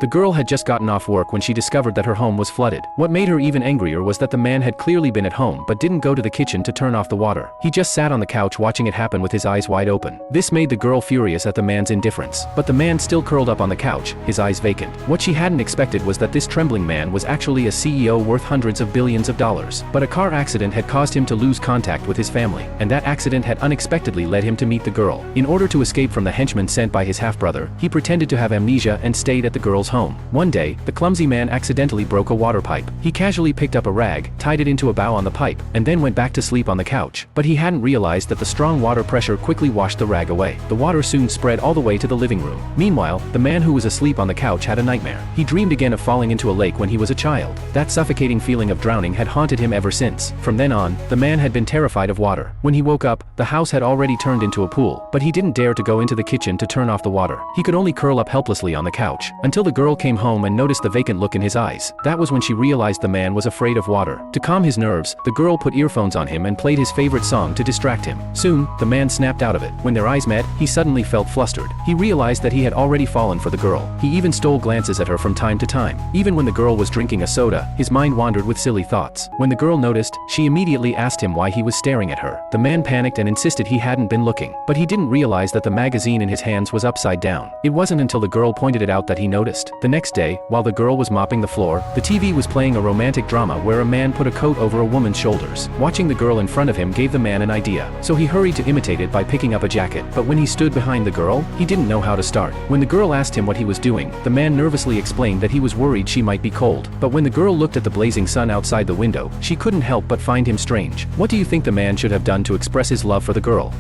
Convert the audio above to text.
The girl had just gotten off work when she discovered that her home was flooded. What made her even angrier was that the man had clearly been at home but didn't go to the kitchen to turn off the water. He just sat on the couch watching it happen with his eyes wide open. This made the girl furious at the man's indifference. But the man still curled up on the couch, his eyes vacant. What she hadn't expected was that this trembling man was actually a CEO worth hundreds of billions of dollars. But a car accident had caused him to lose contact with his family, and that accident had unexpectedly led him to meet the girl. In order to escape from the henchman sent by his half-brother, he pretended to have amnesia and stayed at the girl's home. One day, the clumsy man accidentally broke a water pipe. He casually picked up a rag, tied it into a bow on the pipe, and then went back to sleep on the couch. But he hadn't realized that the strong water pressure quickly washed the rag away. The water soon spread all the way to the living room. Meanwhile, the man who was asleep on the couch had a nightmare. He dreamed again of falling into a lake when he was a child. That suffocating feeling of drowning had haunted him ever since. From then on, the man had been terrified of water. When he woke up, the house had already turned into a pool, but he didn't dare to go into the kitchen to turn off the water. He could only curl up helplessly on the couch, until the girl came home and noticed the vacant look in his eyes. That was when she realized the man was afraid of water. To calm his nerves, the girl put earphones on him and played his favorite song to distract him. Soon, the man snapped out of it. When their eyes met, he suddenly felt flustered. He realized that he had already fallen for the girl. He even stole glances at her from time to time. Even when the girl was drinking a soda, his mind wandered with silly thoughts. When the girl noticed, she immediately asked him why he was staring at her. The man panicked and insisted he hadn't been looking. But he didn't realize that the magazine in his hands was upside down. It wasn't until the girl pointed it out that he noticed. The next day, while the girl was mopping the floor, the TV was playing a romantic drama where a man put a coat over a woman's shoulders. Watching the girl in front of him gave the man an idea, so he hurried to imitate it by picking up a jacket. But when he stood behind the girl, he didn't know how to start. When the girl asked him what he was doing, the man nervously explained that he was worried she might be cold. But when the girl looked at the blazing sun outside the window, she couldn't help but find him strange. What do you think the man should have done to express his love for the girl?